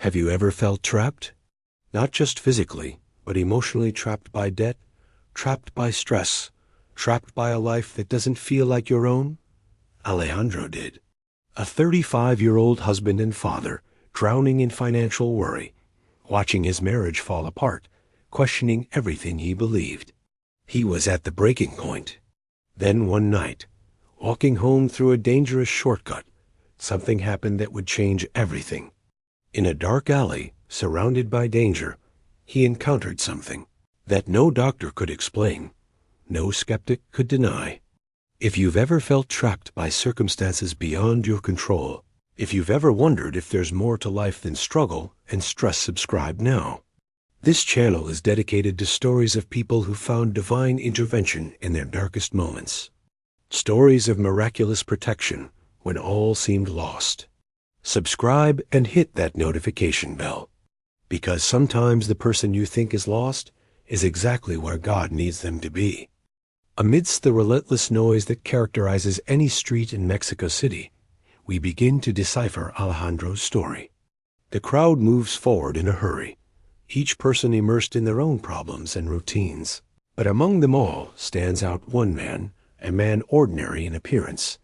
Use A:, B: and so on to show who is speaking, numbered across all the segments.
A: Have you ever felt trapped? Not just physically, but emotionally trapped by debt, trapped by stress, trapped by a life that doesn't feel like your own? Alejandro did. A 35-year-old husband and father, drowning in financial worry, watching his marriage fall apart, questioning everything he believed. He was at the breaking point. Then one night, walking home through a dangerous shortcut, something happened that would change everything. In a dark alley, surrounded by danger, he encountered something that no doctor could explain, no skeptic could deny. If you've ever felt trapped by circumstances beyond your control, if you've ever wondered if there's more to life than struggle and stress, subscribe now. This channel is dedicated to stories of people who found divine intervention in their darkest moments. Stories of miraculous protection when all seemed lost. Subscribe and hit that notification bell, because sometimes the person you think is lost is exactly where God needs them to be. Amidst the relentless noise that characterizes any street in Mexico City, we begin to decipher Alejandro's story. The crowd moves forward in a hurry, each person immersed in their own problems and routines. But among them all stands out one man, a man ordinary in appearance,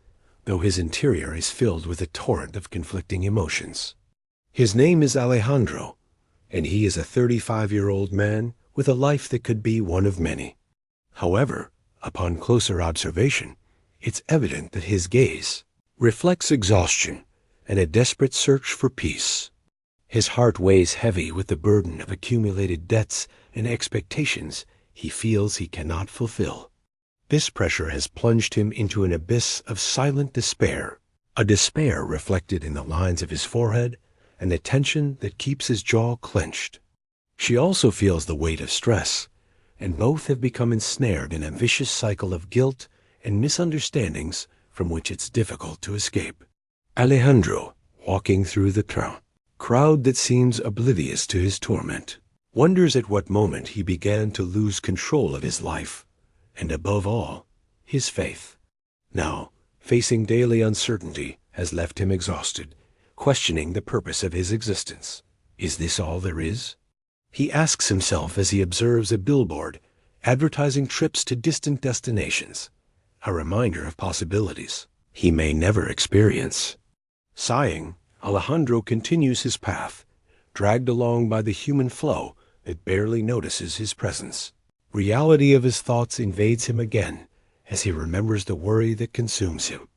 A: though his interior is filled with a torrent of conflicting emotions. His name is Alejandro, and he is a 35-year-old man with a life that could be one of many. However, upon closer observation, it's evident that his gaze reflects exhaustion and a desperate search for peace. His heart weighs heavy with the burden of accumulated debts and expectations he feels he cannot fulfill. This pressure has plunged him into an abyss of silent despair, a despair reflected in the lines of his forehead and the tension that keeps his jaw clenched. She also feels the weight of stress, and both have become ensnared in a vicious cycle of guilt and misunderstandings from which it's difficult to escape. Alejandro, walking through the crowd that seems oblivious to his torment, wonders at what moment he began to lose control of his life, and above all, his faith. Now, facing daily uncertainty has left him exhausted, questioning the purpose of his existence. Is this all there is? He asks himself as he observes a billboard advertising trips to distant destinations, a reminder of possibilities he may never experience. Sighing, Alejandro continues his path, dragged along by the human flow that barely notices his presence. Reality of his thoughts invades him again as he remembers the worry that consumes him.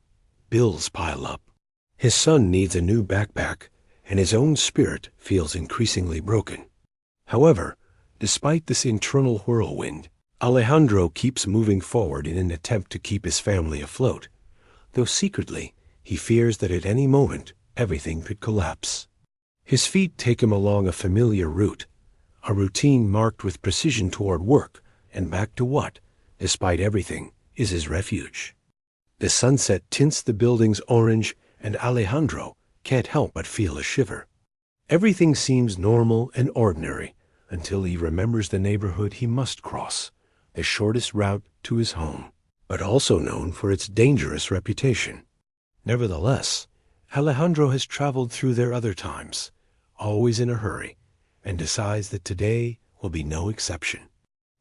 A: Bills pile up. His son needs a new backpack, and his own spirit feels increasingly broken. However, despite this internal whirlwind, Alejandro keeps moving forward in an attempt to keep his family afloat, though secretly he fears that at any moment everything could collapse. His feet take him along a familiar route, a routine marked with precision toward work and back to what, despite everything, is his refuge. The sunset tints the buildings orange, and Alejandro can't help but feel a shiver. Everything seems normal and ordinary until he remembers the neighborhood he must cross, the shortest route to his home, but also known for its dangerous reputation. Nevertheless, Alejandro has traveled through there other times, always in a hurry, and decides that today will be no exception.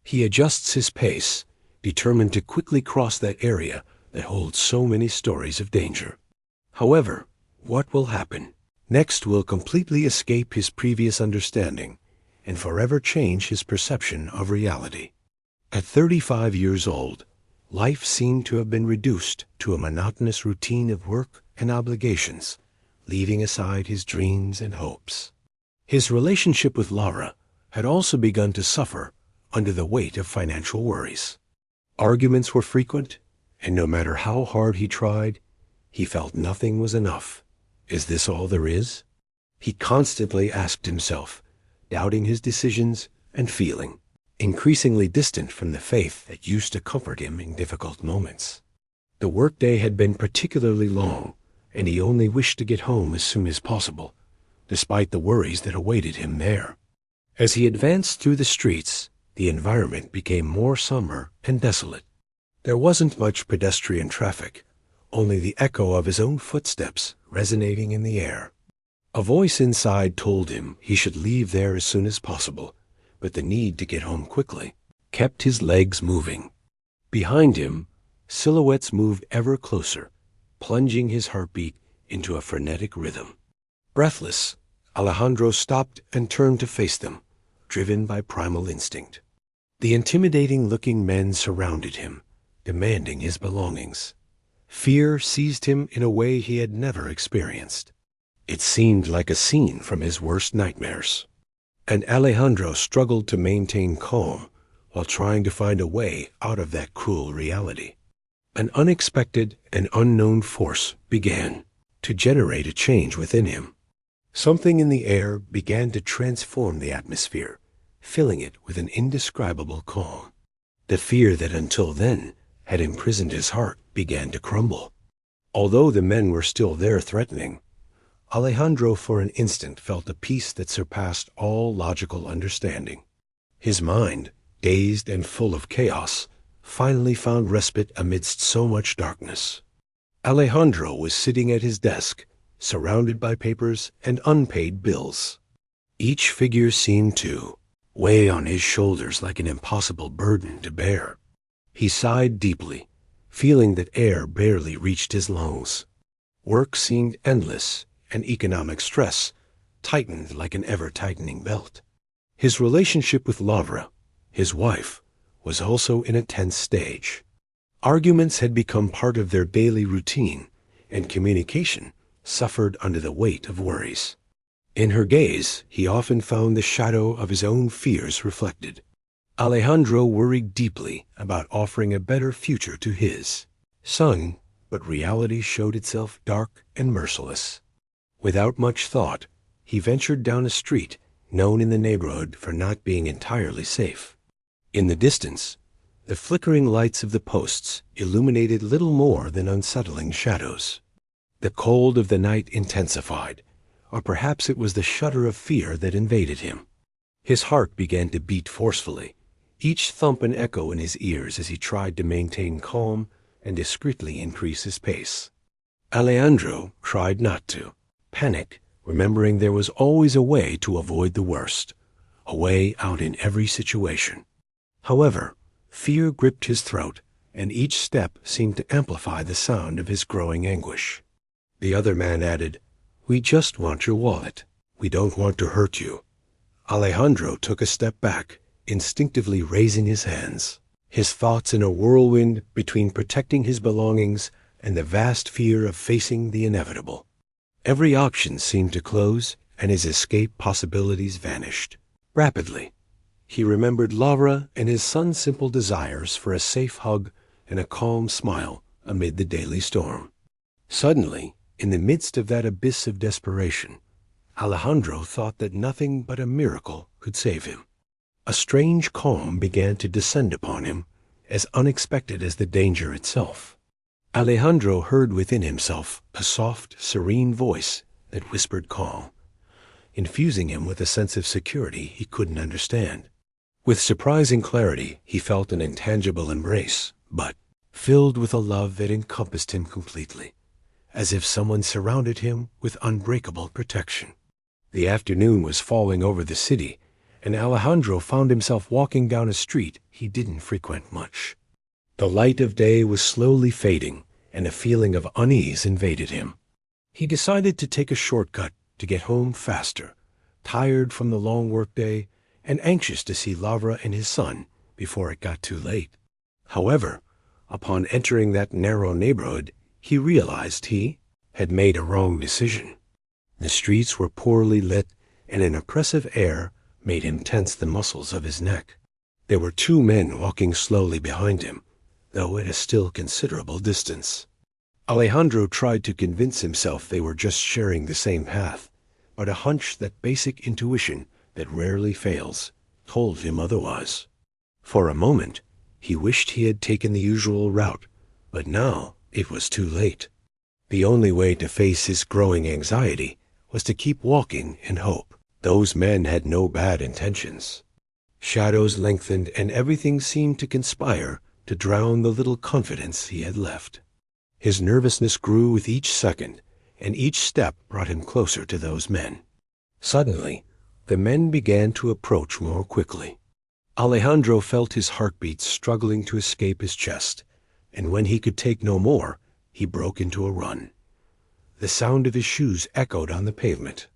A: He adjusts his pace, determined to quickly cross that area that holds so many stories of danger. However, what will happen next will completely escape his previous understanding and forever change his perception of reality. At 35 years old, life seemed to have been reduced to a monotonous routine of work and obligations, leaving aside his dreams and hopes. His relationship with Laura had also begun to suffer under the weight of financial worries. Arguments were frequent, and no matter how hard he tried, he felt nothing was enough. Is this all there is? He constantly asked himself, doubting his decisions and feeling increasingly distant from the faith that used to comfort him in difficult moments. The workday had been particularly long, and he only wished to get home as soon as possible, despite the worries that awaited him there. As he advanced through the streets, the environment became more somber and desolate. There wasn't much pedestrian traffic, only the echo of his own footsteps resonating in the air. A voice inside told him he should leave there as soon as possible, but the need to get home quickly kept his legs moving. Behind him, silhouettes moved ever closer, plunging his heartbeat into a frenetic rhythm. Breathless, Alejandro stopped and turned to face them, driven by primal instinct. The intimidating-looking men surrounded him, demanding his belongings. Fear seized him in a way he had never experienced. It seemed like a scene from his worst nightmares. And Alejandro struggled to maintain calm while trying to find a way out of that cruel reality. An unexpected and unknown force began to generate a change within him. Something in the air began to transform the atmosphere, filling it with an indescribable calm. The fear that until then had imprisoned his heart began to crumble. Although the men were still there threatening, Alejandro for an instant felt a peace that surpassed all logical understanding. His mind, dazed and full of chaos, finally found respite amidst so much darkness. Alejandro was sitting at his desk, surrounded by papers and unpaid bills. Each figure seemed to weigh on his shoulders like an impossible burden to bear. He sighed deeply, feeling that air barely reached his lungs. Work seemed endless, and economic stress tightened like an ever-tightening belt. His relationship with Lavra, his wife, was also in a tense stage. Arguments had become part of their daily routine, and communication suffered under the weight of worries. In her gaze, he often found the shadow of his own fears reflected. Alejandro worried deeply about offering a better future to his son, but reality showed itself dark and merciless. Without much thought, he ventured down a street known in the neighborhood for not being entirely safe. In the distance, the flickering lights of the posts illuminated little more than unsettling shadows. The cold of the night intensified, or perhaps it was the shudder of fear that invaded him. His heart began to beat forcefully, each thump an echo in his ears as he tried to maintain calm and discreetly increase his pace. Alejandro tried not to panic, remembering there was always a way to avoid the worst, a way out in every situation. However, fear gripped his throat, and each step seemed to amplify the sound of his growing anguish. The other man added, "We just want your wallet. We don't want to hurt you." Alejandro took a step back, instinctively raising his hands, his thoughts in a whirlwind between protecting his belongings and the vast fear of facing the inevitable. Every option seemed to close, and his escape possibilities vanished. Rapidly, he remembered Laura and his son's simple desires for a safe hug and a calm smile amid the daily storm. Suddenly, in the midst of that abyss of desperation, Alejandro thought that nothing but a miracle could save him. A strange calm began to descend upon him, as unexpected as the danger itself. Alejandro heard within himself a soft, serene voice that whispered calm, infusing him with a sense of security he couldn't understand. With surprising clarity, he felt an intangible embrace, but filled with a love that encompassed him completely, as if someone surrounded him with unbreakable protection. The afternoon was falling over the city, and Alejandro found himself walking down a street he didn't frequent much. The light of day was slowly fading, and a feeling of unease invaded him. He decided to take a shortcut to get home faster, tired from the long workday and anxious to see Lavra and his son before it got too late. However, upon entering that narrow neighborhood, he realized he had made a wrong decision. The streets were poorly lit, and an oppressive air made him tense the muscles of his neck. There were two men walking slowly behind him, though at a still considerable distance. Alejandro tried to convince himself they were just sharing the same path, but a hunch, that basic intuition that rarely fails, told him otherwise. For a moment, he wished he had taken the usual route, but now it was too late. The only way to face his growing anxiety was to keep walking and hope. Those men had no bad intentions. Shadows lengthened, and everything seemed to conspire to drown the little confidence he had left. His nervousness grew with each second, and each step brought him closer to those men. Suddenly, the men began to approach more quickly. Alejandro felt his heartbeat struggling to escape his chest, and when he could take no more, he broke into a run. The sound of his shoes echoed on the pavement.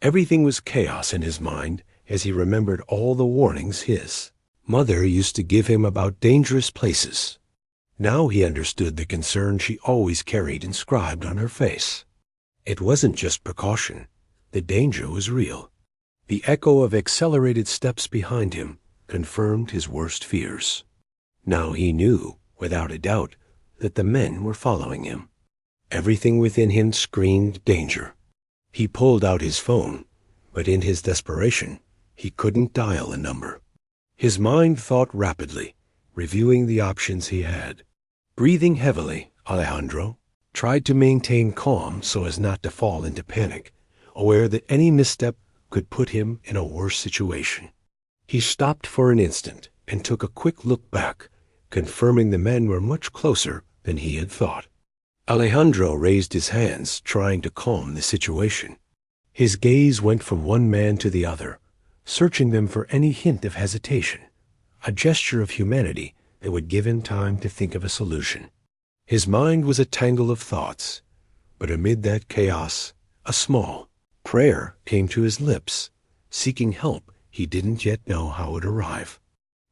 A: Everything was chaos in his mind as he remembered all the warnings his mother used to give him about dangerous places. Now he understood the concern she always carried inscribed on her face. It wasn't just precaution. The danger was real. The echo of accelerated steps behind him confirmed his worst fears. Now he knew, without a doubt, that the men were following him. Everything within him screamed danger. He pulled out his phone, but in his desperation, he couldn't dial a number. His mind thought rapidly, reviewing the options he had. Breathing heavily, Alejandro tried to maintain calm so as not to fall into panic, aware that any misstep could put him in a worse situation. He stopped for an instant and took a quick look back, confirming the men were much closer than he had thought. Alejandro raised his hands, trying to calm the situation. His gaze went from one man to the other, searching them for any hint of hesitation, a gesture of humanity that would give him time to think of a solution. His mind was a tangle of thoughts, but amid that chaos, a small prayer came to his lips, seeking help he didn't yet know how it would arrive.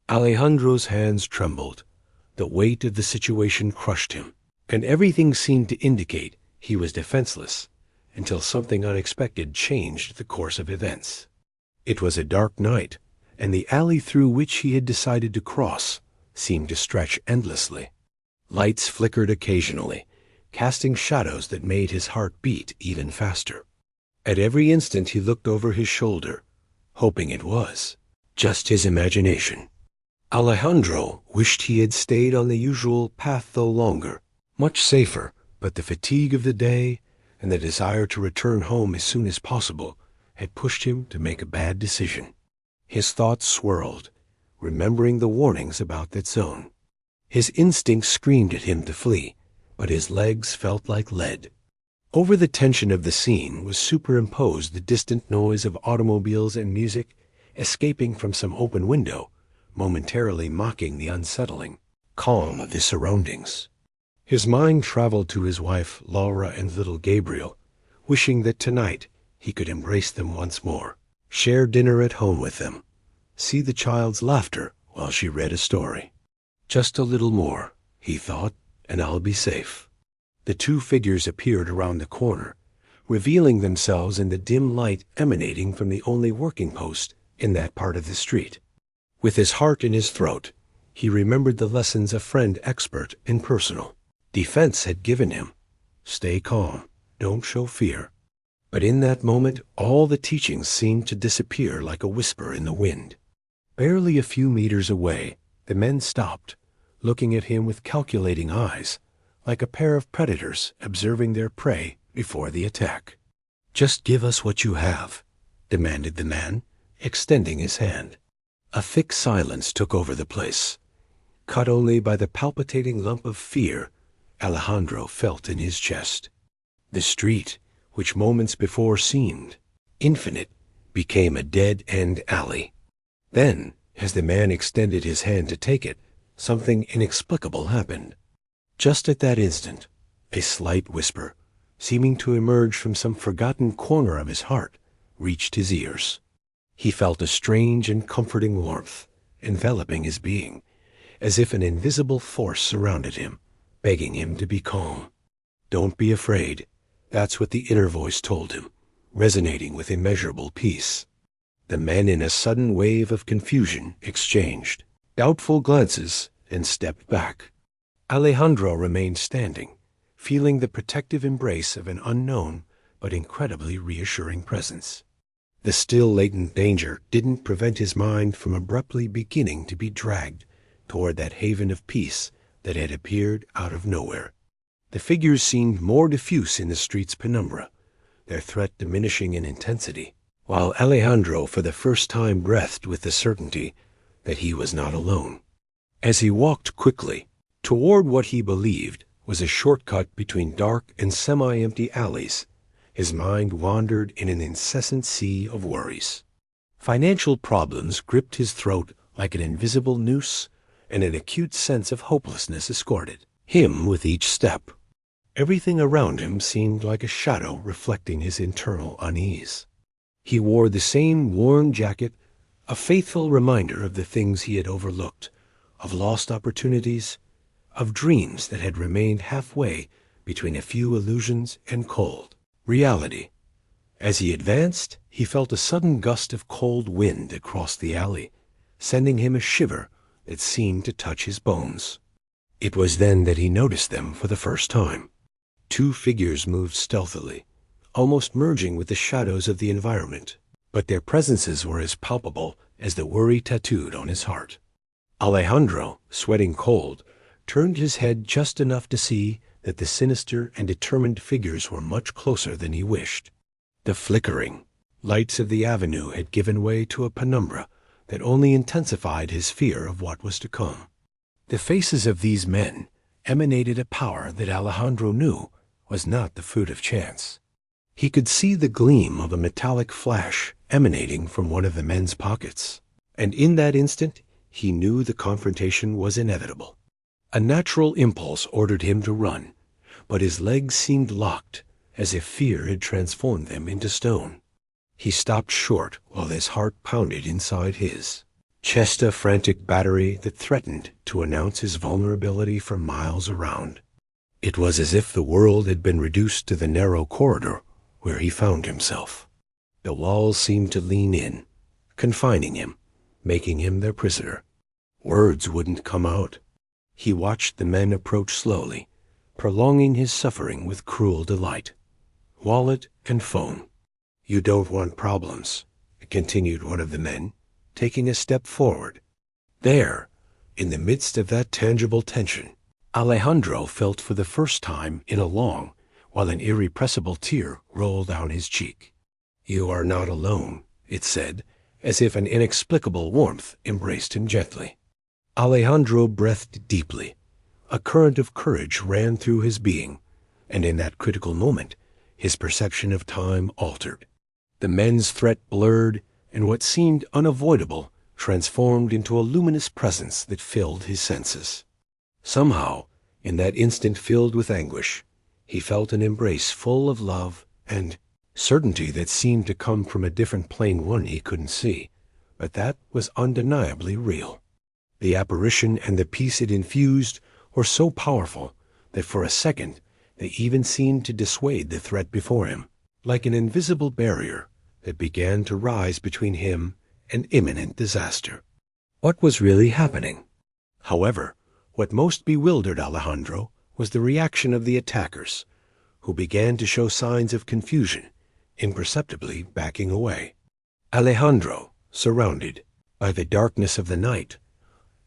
A: Alejandro's hands trembled. The weight of the situation crushed him, and everything seemed to indicate he was defenseless until something unexpected changed the course of events. It was a dark night, and the alley through which he had decided to cross seemed to stretch endlessly. Lights flickered occasionally, casting shadows that made his heart beat even faster. At every instant he looked over his shoulder, hoping it was just his imagination. Alejandro wished he had stayed on the usual path though longer, much safer, but the fatigue of the day and the desire to return home as soon as possible had pushed him to make a bad decision. His thoughts swirled, remembering the warnings about that zone. His instincts screamed at him to flee, but his legs felt like lead. Over the tension of the scene was superimposed the distant noise of automobiles and music escaping from some open window, momentarily mocking the unsettling calm of his surroundings. His mind traveled to his wife, Laura, and little Gabriel, wishing that tonight he could embrace them once more, share dinner at home with them, see the child's laughter while she read a story. Just a little more, he thought, and I'll be safe. The two figures appeared around the corner, revealing themselves in the dim light emanating from the only working post in that part of the street. With his heart in his throat, he remembered the lessons a friend expert in personal defense had given him. Stay calm, don't show fear. But in that moment, all the teachings seemed to disappear like a whisper in the wind. Barely a few meters away, the men stopped, looking at him with calculating eyes, like a pair of predators observing their prey before the attack. Just give us what you have, demanded the man, extending his hand. A thick silence took over the place, cut only by the palpitating lump of fear Alejandro felt in his chest. The street, which moments before seemed infinite, became a dead-end alley. Then, as the man extended his hand to take it, something inexplicable happened. Just at that instant, a slight whisper, seeming to emerge from some forgotten corner of his heart, reached his ears. He felt a strange and comforting warmth enveloping his being, as if an invisible force surrounded him, begging him to be calm. Don't be afraid. That's what the inner voice told him, resonating with immeasurable peace. The men, in a sudden wave of confusion, exchanged doubtful glances and stepped back. Alejandro remained standing, feeling the protective embrace of an unknown but incredibly reassuring presence. The still latent danger didn't prevent his mind from abruptly beginning to be dragged toward that haven of peace that had appeared out of nowhere. The figures seemed more diffuse in the street's penumbra, their threat diminishing in intensity, while Alejandro for the first time breathed with the certainty that he was not alone. As he walked quickly toward what he believed was a shortcut between dark and semi-empty alleys His mind wandered in an incessant sea of worries. Financial problems gripped his throat like an invisible noose, and an acute sense of hopelessness escorted him with each step. Everything around him seemed like a shadow reflecting his internal unease. He wore the same worn jacket, a faithful reminder of the things he had overlooked, of lost opportunities, of dreams that had remained halfway between a few illusions and cold reality. As he advanced, he felt a sudden gust of cold wind across the alley, sending him a shiver that seemed to touch his bones. It was then that he noticed them for the first time. Two figures moved stealthily, almost merging with the shadows of the environment, but their presences were as palpable as the worry tattooed on his heart. Alejandro, sweating cold, turned his head just enough to see that the sinister and determined figures were much closer than he wished. The flickering lights of the avenue had given way to a penumbra that only intensified his fear of what was to come. The faces of these men emanated a power that Alejandro knew was not the fruit of chance. He could see the gleam of a metallic flash emanating from one of the men's pockets, and in that instant he knew the confrontation was inevitable. A natural impulse ordered him to run, but his legs seemed locked, as if fear had transformed them into stone. He stopped short while his heart pounded inside his chest, a frantic battery that threatened to announce his vulnerability for miles around. It was as if the world had been reduced to the narrow corridor where he found himself. The walls seemed to lean in, confining him, making him their prisoner. Words wouldn't come out. He watched the men approach slowly, prolonging his suffering with cruel delight. Wallet and phone. "You don't want problems," continued one of the men, taking a step forward. There, in the midst of that tangible tension, Alejandro felt for the first time in a long, while an irrepressible tear rolled down his cheek. "You are not alone," it said, as if an inexplicable warmth embraced him gently. Alejandro breathed deeply. A current of courage ran through his being, and in that critical moment, his perception of time altered. The men's threat blurred, and what seemed unavoidable transformed into a luminous presence that filled his senses. Somehow, in that instant filled with anguish, he felt an embrace full of love and certainty that seemed to come from a different plane, one he couldn't see, but that was undeniably real. The apparition and the peace it infused were so powerful that for a second they even seemed to dissuade the threat before him, like an invisible barrier that began to rise between him and imminent disaster. What was really happening? However, what most bewildered Alejandro was the reaction of the attackers, who began to show signs of confusion, imperceptibly backing away. Alejandro, surrounded by the darkness of the night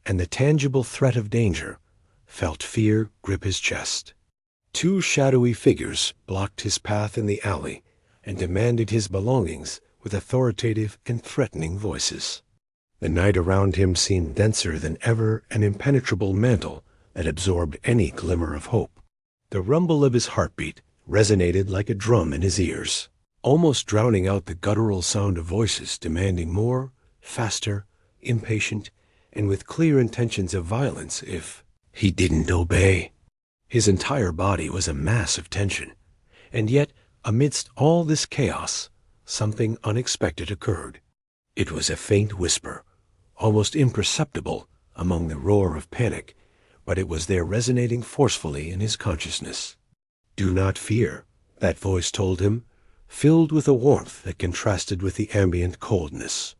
A: and the tangible threat of danger, felt fear grip his chest. Two shadowy figures blocked his path in the alley and demanded his belongings with authoritative and threatening voices. The night around him seemed denser than ever, an impenetrable mantle that absorbed any glimmer of hope. The rumble of his heartbeat resonated like a drum in his ears, almost drowning out the guttural sound of voices demanding more, faster, impatient, and with clear intentions of violence if he didn't obey. His entire body was a mass of tension, and yet, amidst all this chaos, something unexpected occurred. It was a faint whisper, almost imperceptible among the roar of panic, but it was there resonating forcefully in his consciousness. "Do not fear," that voice told him, filled with a warmth that contrasted with the ambient coldness.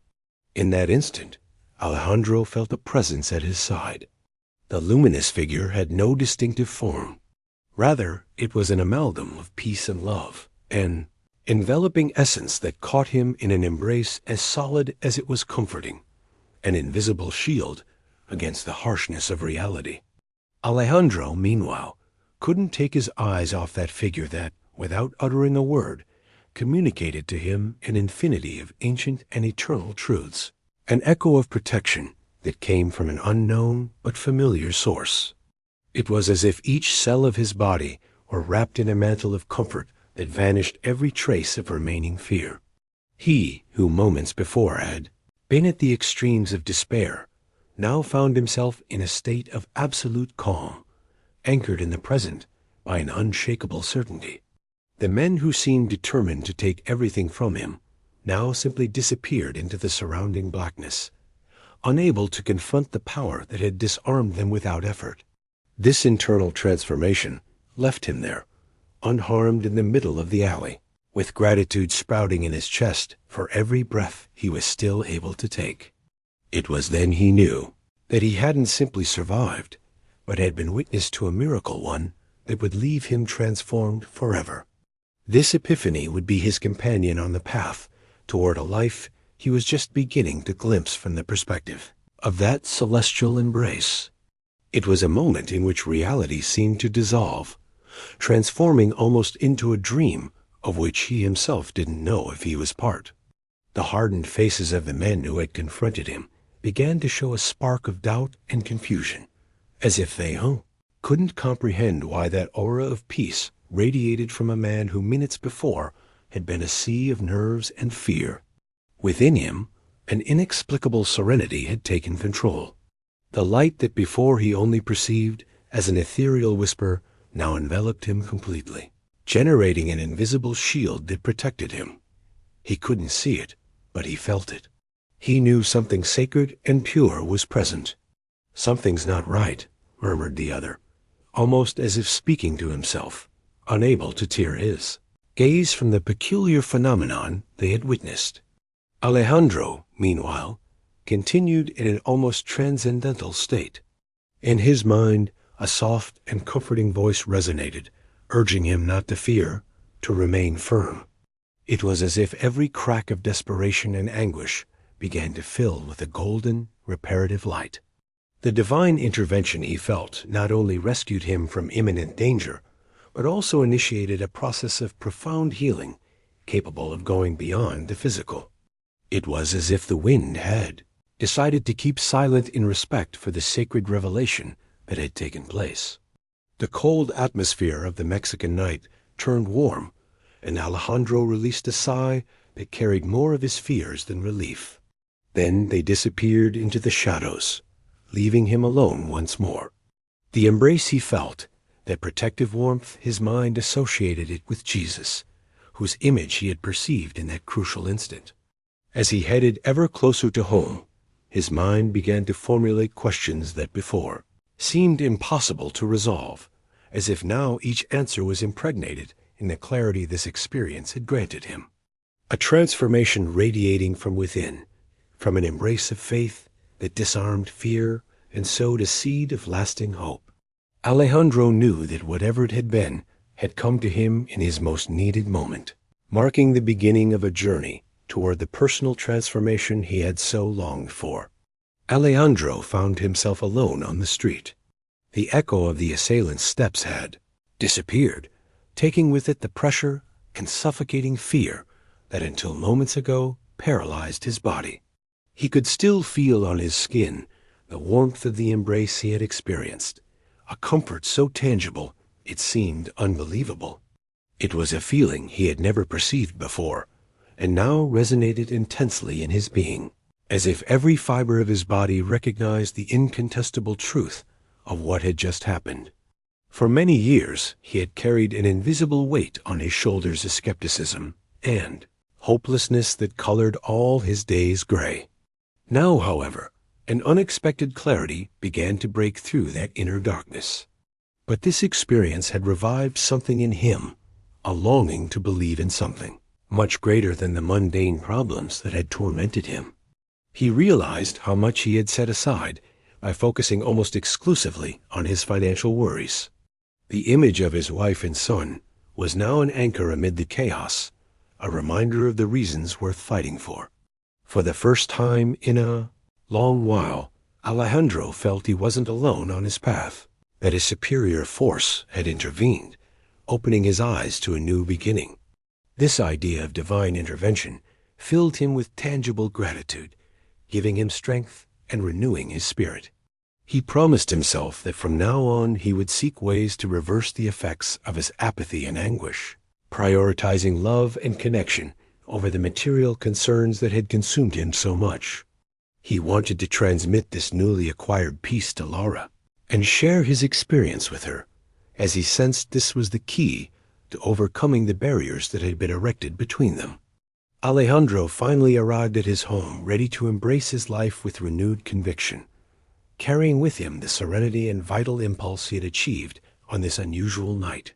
A: In that instant, Alejandro felt a presence at his side. The luminous figure had no distinctive form. Rather, it was an amalgam of peace and love, an enveloping essence that caught him in an embrace as solid as it was comforting, an invisible shield against the harshness of reality. Alejandro, meanwhile, couldn't take his eyes off that figure that, without uttering a word, communicated to him an infinity of ancient and eternal truths, an echo of protection that came from an unknown but familiar source. It was as if each cell of his body were wrapped in a mantle of comfort that vanished every trace of remaining fear. He, who moments before had been at the extremes of despair, now found himself in a state of absolute calm, anchored in the present by an unshakable certainty. The men who seemed determined to take everything from him now simply disappeared into the surrounding blackness, unable to confront the power that had disarmed them without effort. This internal transformation left him there, unharmed in the middle of the alley, with gratitude sprouting in his chest for every breath he was still able to take. It was then he knew that he hadn't simply survived, but had been witness to a miracle, one that would leave him transformed forever. This epiphany would be his companion on the path toward a life he was just beginning to glimpse from the perspective of that celestial embrace. It was a moment in which reality seemed to dissolve, transforming almost into a dream of which he himself didn't know if he was part. The hardened faces of the men who had confronted him began to show a spark of doubt and confusion, as if they couldn't comprehend why that aura of peace radiated from a man who minutes before had been a sea of nerves and fear. Within him, an inexplicable serenity had taken control. The light that before he only perceived as an ethereal whisper now enveloped him completely, generating an invisible shield that protected him. He couldn't see it, but he felt it. He knew something sacred and pure was present. "Something's not right," murmured the other, almost as if speaking to himself, unable to tear his gaze from the peculiar phenomenon they had witnessed. Alejandro, meanwhile, continued in an almost transcendental state. In his mind, a soft and comforting voice resonated, urging him not to fear, to remain firm. It was as if every crack of desperation and anguish began to fill with a golden, reparative light. The divine intervention, he felt, not only rescued him from imminent danger, but also initiated a process of profound healing, capable of going beyond the physical. It was as if the wind had decided to keep silent in respect for the sacred revelation that had taken place. The cold atmosphere of the Mexican night turned warm, and Alejandro released a sigh that carried more of his fears than relief. Then they disappeared into the shadows, leaving him alone once more. The embrace he felt, that protective warmth, his mind associated it with Jesus, whose image he had perceived in that crucial instant. As he headed ever closer to home, his mind began to formulate questions that before seemed impossible to resolve, as if now each answer was impregnated in the clarity this experience had granted him. A transformation radiating from within, from an embrace of faith that disarmed fear and sowed a seed of lasting hope. Alejandro knew that whatever it had been had come to him in his most needed moment, marking the beginning of a journey toward the personal transformation he had so longed for. Alejandro found himself alone on the street. The echo of the assailant's steps had disappeared, taking with it the pressure and suffocating fear that until moments ago paralyzed his body. He could still feel on his skin the warmth of the embrace he had experienced, a comfort so tangible it seemed unbelievable. It was a feeling he had never perceived before, and now resonated intensely in his being, as if every fiber of his body recognized the incontestable truth of what had just happened. For many years he had carried an invisible weight on his shoulders of skepticism and hopelessness that colored all his days gray. Now, however, an unexpected clarity began to break through that inner darkness. But this experience had revived something in him, a longing to believe in something much greater than the mundane problems that had tormented him. He realized how much he had set aside by focusing almost exclusively on his financial worries. The image of his wife and son was now an anchor amid the chaos, a reminder of the reasons worth fighting for. For the first time in a long while, Alejandro felt he wasn't alone on his path, that a superior force had intervened, opening his eyes to a new beginning. This idea of divine intervention filled him with tangible gratitude, giving him strength and renewing his spirit. He promised himself that from now on he would seek ways to reverse the effects of his apathy and anguish, prioritizing love and connection over the material concerns that had consumed him so much. He wanted to transmit this newly acquired peace to Laura and share his experience with her, as he sensed this was the key to overcoming the barriers that had been erected between them. Alejandro finally arrived at his home, ready to embrace his life with renewed conviction, carrying with him the serenity and vital impulse he had achieved on this unusual night.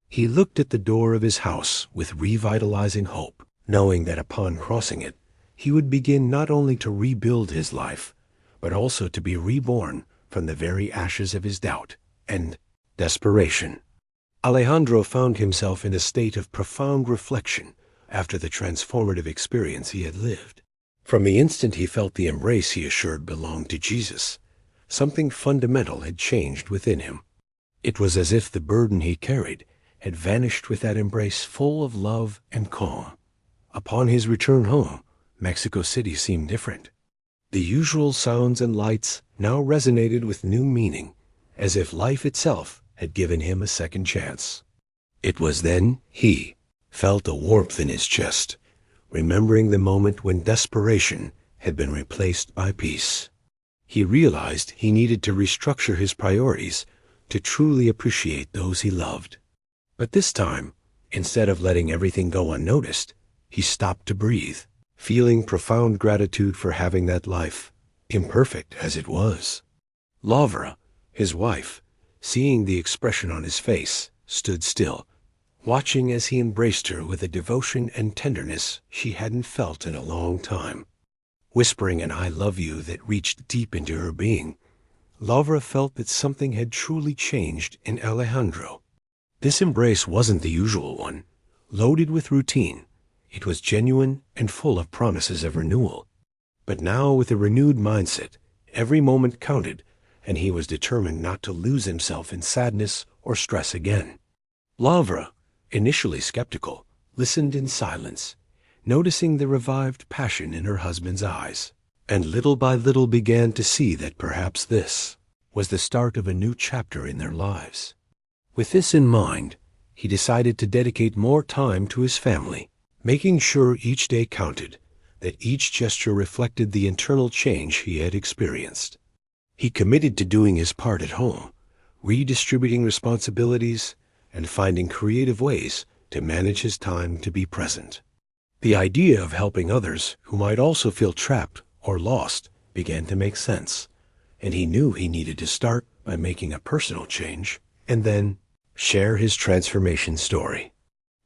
A: He looked at the door of his house with revitalizing hope, knowing that upon crossing it, he would begin not only to rebuild his life, but also to be reborn from the very ashes of his doubt and desperation. Alejandro found himself in a state of profound reflection after the transformative experience he had lived. From the instant he felt the embrace he assured belonged to Jesus, something fundamental had changed within him. It was as if the burden he carried had vanished with that embrace full of love and calm. Upon his return home, Mexico City seemed different. The usual sounds and lights now resonated with new meaning, as if life itself had given him a second chance. It was then he felt a warmth in his chest, remembering the moment when desperation had been replaced by peace. He realized he needed to restructure his priorities to truly appreciate those he loved. But this time, instead of letting everything go unnoticed, he stopped to breathe, feeling profound gratitude for having that life, imperfect as it was. Laura, his wife, seeing the expression on his face, stood still, watching as he embraced her with a devotion and tenderness she hadn't felt in a long time. Whispering an "I love you" that reached deep into her being, Laura felt that something had truly changed in Alejandro. This embrace wasn't the usual one, loaded with routine. It was genuine and full of promises of renewal. But now, with a renewed mindset, every moment counted, and he was determined not to lose himself in sadness or stress again. Laura, initially skeptical, listened in silence, noticing the revived passion in her husband's eyes, and little by little began to see that perhaps this was the start of a new chapter in their lives. With this in mind, he decided to dedicate more time to his family, making sure each day counted, that each gesture reflected the internal change he had experienced. He committed to doing his part at home, redistributing responsibilities, and finding creative ways to manage his time to be present. The idea of helping others who might also feel trapped or lost began to make sense, and he knew he needed to start by making a personal change and then share his transformation story.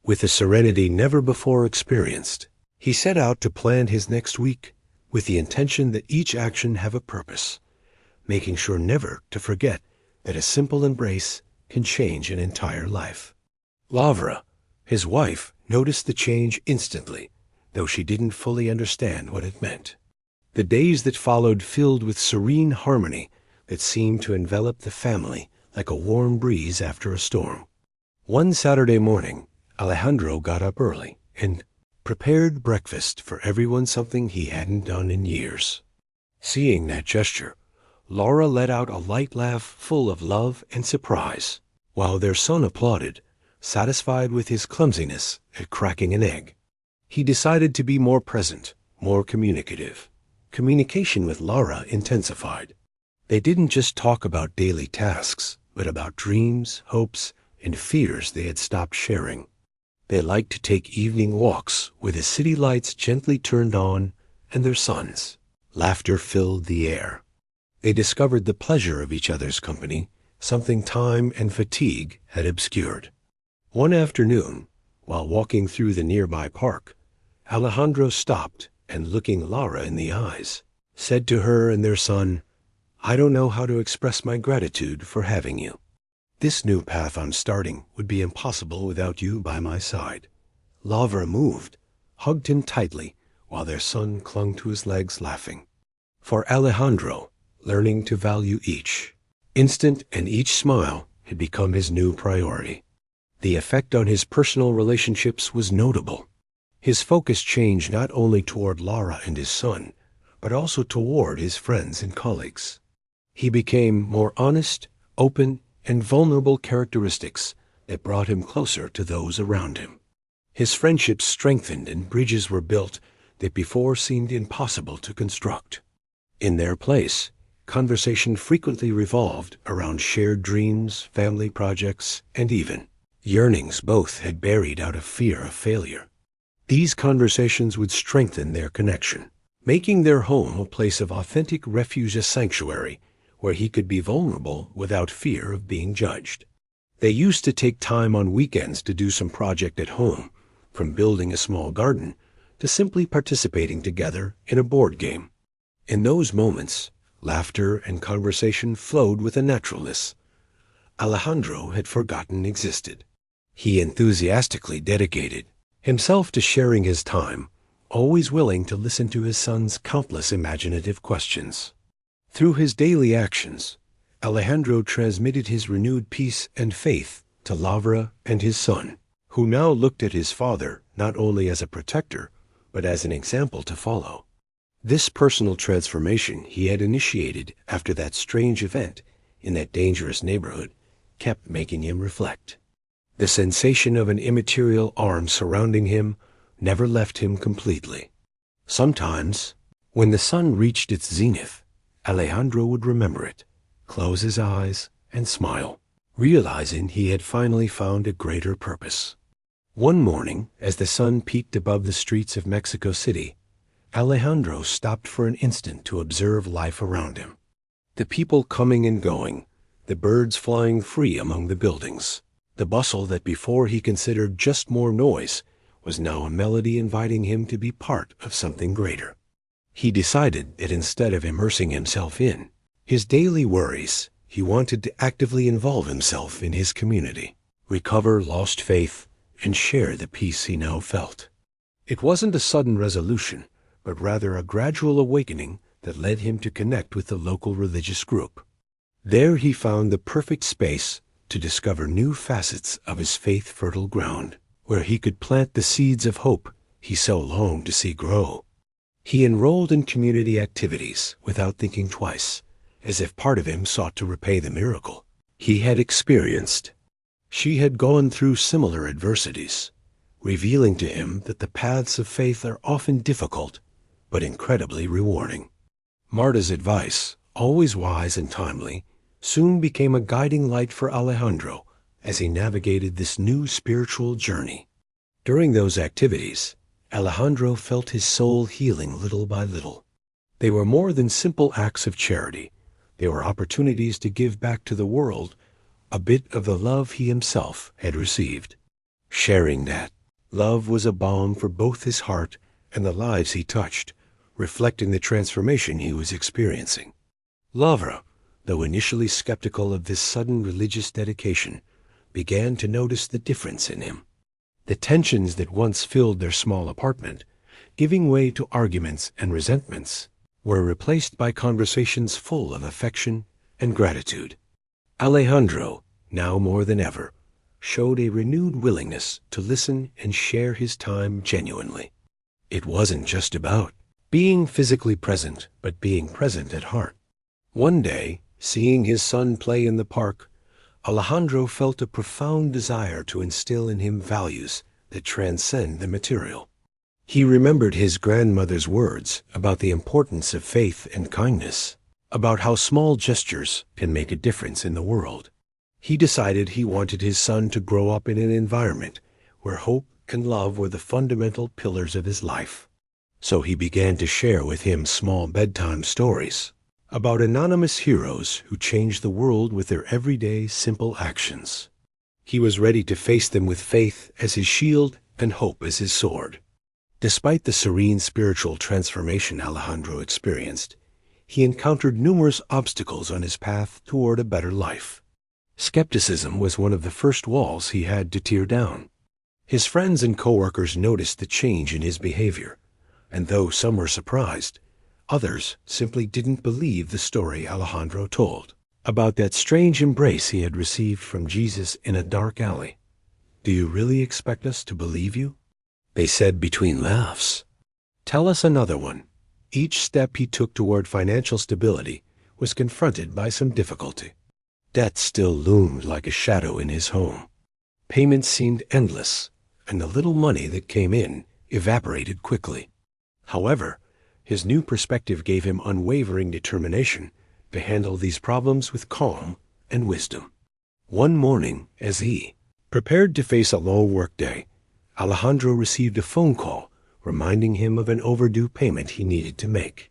A: With a serenity never before experienced, he set out to plan his next week with the intention that each action have a purpose, making sure never to forget that a simple embrace can change an entire life. Laura, his wife, noticed the change instantly, though she didn't fully understand what it meant. The days that followed filled with serene harmony that seemed to envelop the family like a warm breeze after a storm. One Saturday morning, Alejandro got up early and prepared breakfast for everyone, something he hadn't done in years. Seeing that gesture, Laura let out a light laugh full of love and surprise, while their son applauded, satisfied with his clumsiness at cracking an egg. He decided to be more present, more communicative. Communication with Laura intensified. They didn't just talk about daily tasks, but about dreams, hopes, and fears they had stopped sharing. They liked to take evening walks with the city lights gently turned on and their sons. Laughter filled the air. They discovered the pleasure of each other's company, something time and fatigue had obscured. One afternoon, while walking through the nearby park, Alejandro stopped and, looking Laura in the eyes, said to her and their son, "I don't know how to express my gratitude for having you. This new path I'm starting would be impossible without you by my side." Laura, moved, hugged him tightly, while their son clung to his legs laughing. For Alejandro, learning to value each instant and each smile had become his new priority. The effect on his personal relationships was notable. His focus changed not only toward Laura and his son, but also toward his friends and colleagues. He became more honest, open, and vulnerable, characteristics that brought him closer to those around him. His friendships strengthened and bridges were built that before seemed impossible to construct. In their place, conversation frequently revolved around shared dreams, family projects, and even yearnings both had buried out of fear of failure. These conversations would strengthen their connection, making their home a place of authentic refuge, a sanctuary where he could be vulnerable without fear of being judged. They used to take time on weekends to do some project at home, from building a small garden to simply participating together in a board game. In those moments, laughter and conversation flowed with a naturalness Alejandro had forgotten existed. He enthusiastically dedicated himself to sharing his time, always willing to listen to his son's countless imaginative questions. Through his daily actions, Alejandro transmitted his renewed peace and faith to Lavra and his son, who now looked at his father not only as a protector, but as an example to follow. This personal transformation he had initiated after that strange event in that dangerous neighborhood kept making him reflect. The sensation of an immaterial arm surrounding him never left him completely. Sometimes, when the sun reached its zenith, Alejandro would remember it, close his eyes, and smile, realizing he had finally found a greater purpose. One morning, as the sun peaked above the streets of Mexico City, Alejandro stopped for an instant to observe life around him. The people coming and going, the birds flying free among the buildings, the bustle that before he considered just more noise was now a melody inviting him to be part of something greater. He decided that instead of immersing himself in his daily worries, he wanted to actively involve himself in his community, recover lost faith, and share the peace he now felt. It wasn't a sudden resolution, but rather a gradual awakening that led him to connect with the local religious group. There he found the perfect space to discover new facets of his faith-fertile ground, where he could plant the seeds of hope he so longed to see grow. He enrolled in community activities without thinking twice, as if part of him sought to repay the miracle he had experienced. She had gone through similar adversities, revealing to him that the paths of faith are often difficult, but incredibly rewarding. Marta's advice, always wise and timely, soon became a guiding light for Alejandro as he navigated this new spiritual journey. During those activities, Alejandro felt his soul healing little by little. They were more than simple acts of charity. They were opportunities to give back to the world a bit of the love he himself had received. Sharing that love was a balm for both his heart and the lives he touched, reflecting the transformation he was experiencing. Lavra, though initially skeptical of this sudden religious dedication, began to notice the difference in him. The tensions that once filled their small apartment, giving way to arguments and resentments, were replaced by conversations full of affection and gratitude. Alejandro, now more than ever, showed a renewed willingness to listen and share his time genuinely. It wasn't just about being physically present, but being present at heart. One day, seeing his son play in the park, Alejandro felt a profound desire to instill in him values that transcend the material. He remembered his grandmother's words about the importance of faith and kindness, about how small gestures can make a difference in the world. He decided he wanted his son to grow up in an environment where hope and love were the fundamental pillars of his life. So he began to share with him small bedtime stories about anonymous heroes who changed the world with their everyday simple actions. He was ready to face them with faith as his shield and hope as his sword. Despite the serene spiritual transformation Alejandro experienced, he encountered numerous obstacles on his path toward a better life. Skepticism was one of the first walls he had to tear down. His friends and coworkers noticed the change in his behavior, and though some were surprised, others simply didn't believe the story Alejandro told about that strange embrace he had received from Jesus in a dark alley. "Do you really expect us to believe you?" they said between laughs. "Tell us another one." Each step he took toward financial stability was confronted by some difficulty. Debt still loomed like a shadow in his home. Payments seemed endless, and the little money that came in evaporated quickly. However, his new perspective gave him unwavering determination to handle these problems with calm and wisdom. One morning, as he prepared to face a long workday, Alejandro received a phone call reminding him of an overdue payment he needed to make.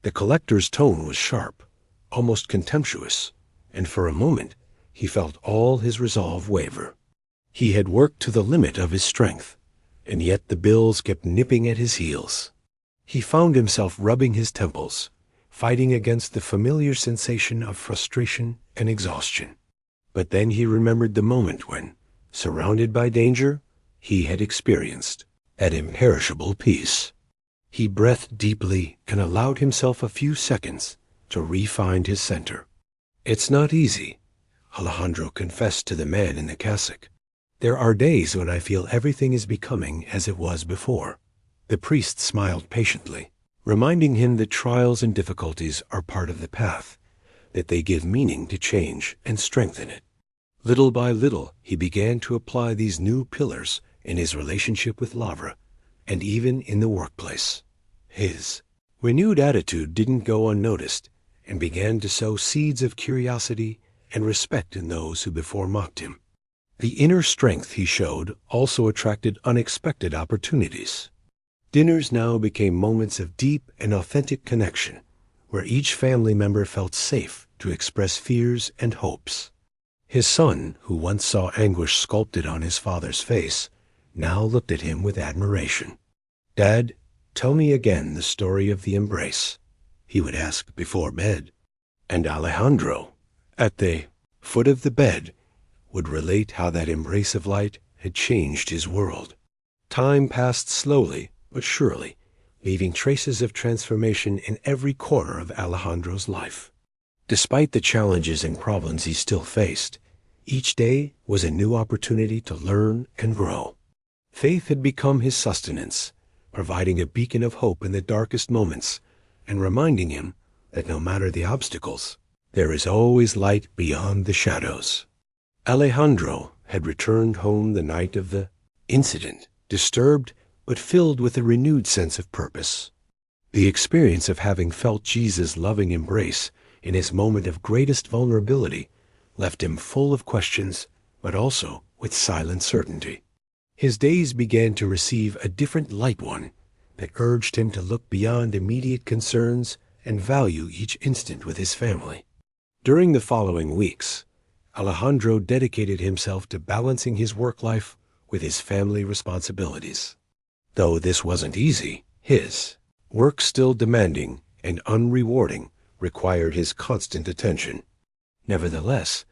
A: The collector's tone was sharp, almost contemptuous, and for a moment he felt all his resolve waver. He had worked to the limit of his strength, and yet the bills kept nipping at his heels. He found himself rubbing his temples, fighting against the familiar sensation of frustration and exhaustion. But then he remembered the moment when, surrounded by danger, he had experienced an imperishable peace. He breathed deeply and allowed himself a few seconds to re-find his center. "It's not easy," Alejandro confessed to the man in the cassock. "There are days when I feel everything is becoming as it was before." The priest smiled patiently, reminding him that trials and difficulties are part of the path, that they give meaning to change and strengthen it. Little by little, he began to apply these new pillars in his relationship with Lavra, and even in the workplace. His renewed attitude didn't go unnoticed, and began to sow seeds of curiosity and respect in those who before mocked him. The inner strength he showed also attracted unexpected opportunities. Dinners now became moments of deep and authentic connection, where each family member felt safe to express fears and hopes. His son, who once saw anguish sculpted on his father's face, now looked at him with admiration. "Dad, tell me again the story of the embrace," he would ask before bed. And Alejandro, at the foot of the bed, would relate how that embrace of light had changed his world. Time passed slowly but surely, leaving traces of transformation in every corner of Alejandro's life. Despite the challenges and problems he still faced, each day was a new opportunity to learn and grow. Faith had become his sustenance, providing a beacon of hope in the darkest moments, and reminding him that no matter the obstacles, there is always light beyond the shadows. Alejandro had returned home the night of the incident, disturbed but filled with a renewed sense of purpose. The experience of having felt Jesus' loving embrace in his moment of greatest vulnerability left him full of questions, but also with silent certainty. His days began to receive a different light one that urged him to look beyond immediate concerns and value each instant with his family. During the following weeks, Alejandro dedicated himself to balancing his work life with his family responsibilities. Though this wasn't easy, his work, still demanding and unrewarding, required his constant attention. Nevertheless,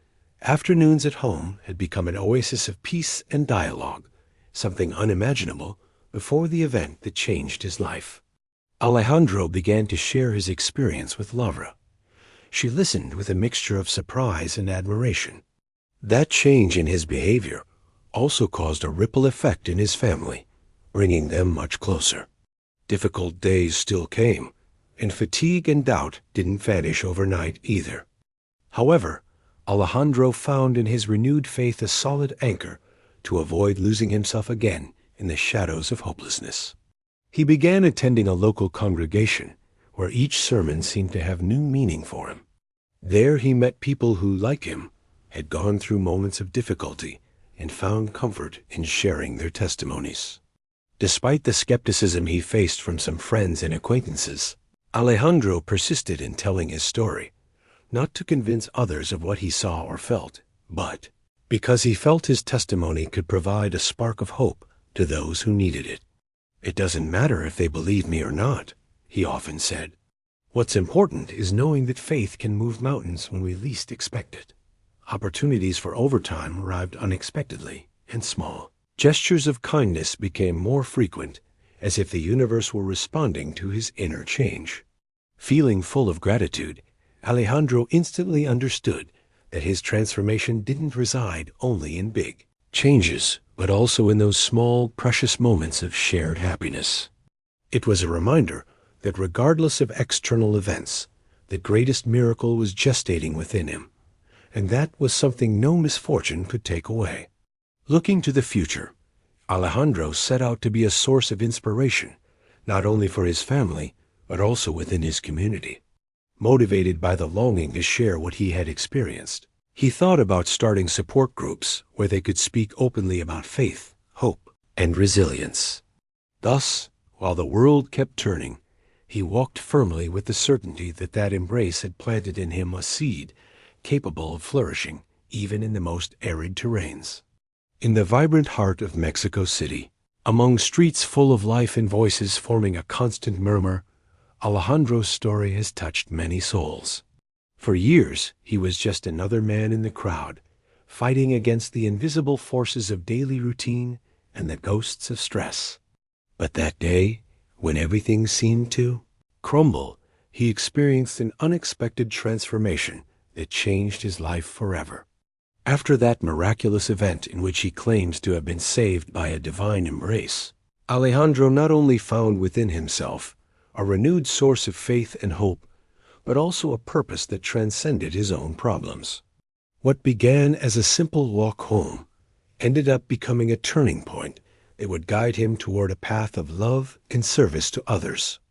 A: afternoons at home had become an oasis of peace and dialogue, something unimaginable before the event that changed his life. Alejandro began to share his experience with Lavra. She listened with a mixture of surprise and admiration. That change in his behavior also caused a ripple effect in his family, bringing them much closer. Difficult days still came, and fatigue and doubt didn't vanish overnight either. However, Alejandro found in his renewed faith a solid anchor to avoid losing himself again in the shadows of hopelessness. He began attending a local congregation where each sermon seemed to have new meaning for him. There he met people who, like him, had gone through moments of difficulty and found comfort in sharing their testimonies. Despite the skepticism he faced from some friends and acquaintances, Alejandro persisted in telling his story, not to convince others of what he saw or felt, but because he felt his testimony could provide a spark of hope to those who needed it. "It doesn't matter if they believe me or not," he often said. "What's important is knowing that faith can move mountains when we least expect it." Opportunities for overtime arrived unexpectedly and small. Gestures of kindness became more frequent, as if the universe were responding to his inner change. Feeling full of gratitude, Alejandro instantly understood that his transformation didn't reside only in big changes, but also in those small, precious moments of shared happiness. It was a reminder that regardless of external events, the greatest miracle was gestating within him, and that was something no misfortune could take away. Looking to the future, Alejandro set out to be a source of inspiration, not only for his family, but also within his community. Motivated by the longing to share what he had experienced, he thought about starting support groups where they could speak openly about faith, hope, and resilience. Thus, while the world kept turning, he walked firmly with the certainty that embrace had planted in him a seed capable of flourishing even in the most arid terrains. In the vibrant heart of Mexico City, among streets full of life and voices forming a constant murmur, Alejandro's story has touched many souls. For years, he was just another man in the crowd, fighting against the invisible forces of daily routine and the ghosts of stress. But that day, when everything seemed to crumble, he experienced an unexpected transformation that changed his life forever. After that miraculous event in which he claims to have been saved by a divine embrace, Alejandro not only found within himself a renewed source of faith and hope, but also a purpose that transcended his own problems. What began as a simple walk home ended up becoming a turning point that would guide him toward a path of love and service to others.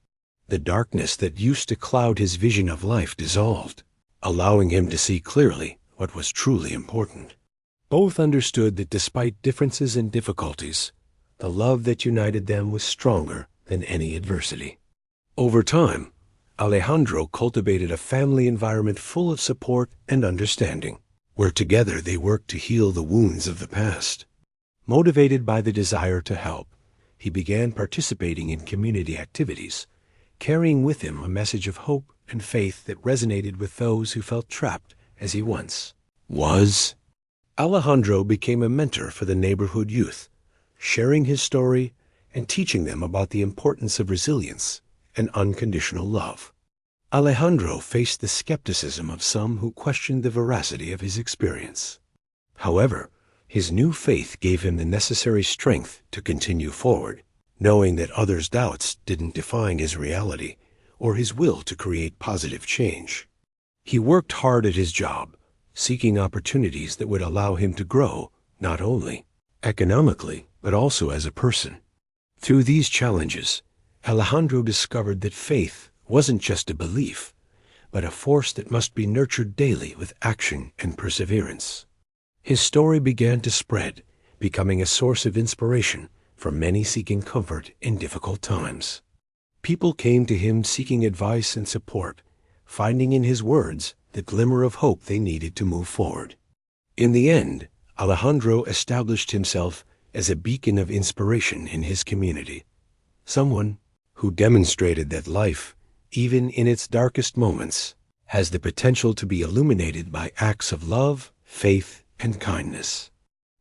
A: The darkness that used to cloud his vision of life dissolved, allowing him to see clearly what was truly important. Both understood that despite differences and difficulties, the love that united them was stronger than any adversity. Over time, Alejandro cultivated a family environment full of support and understanding, where together they worked to heal the wounds of the past. Motivated by the desire to help, he began participating in community activities, carrying with him a message of hope and faith that resonated with those who felt trapped as he once was. Alejandro became a mentor for the neighborhood youth, sharing his story and teaching them about the importance of resilience and unconditional love. Alejandro faced the skepticism of some who questioned the veracity of his experience. However, his new faith gave him the necessary strength to continue forward, knowing that others' doubts didn't define his reality or his will to create positive change. He worked hard at his job, seeking opportunities that would allow him to grow, not only economically, but also as a person. Through these challenges, Alejandro discovered that faith wasn't just a belief, but a force that must be nurtured daily with action and perseverance. His story began to spread, becoming a source of inspiration for many seeking comfort in difficult times. People came to him seeking advice and support, finding in his words the glimmer of hope they needed to move forward. In the end, Alejandro established himself as a beacon of inspiration in his community, someone who demonstrated that life, even in its darkest moments, has the potential to be illuminated by acts of love, faith, and kindness.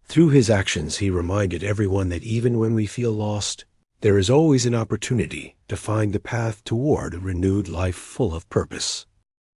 A: Through his actions, he reminded everyone that even when we feel lost, there is always an opportunity to find the path toward a renewed life full of purpose.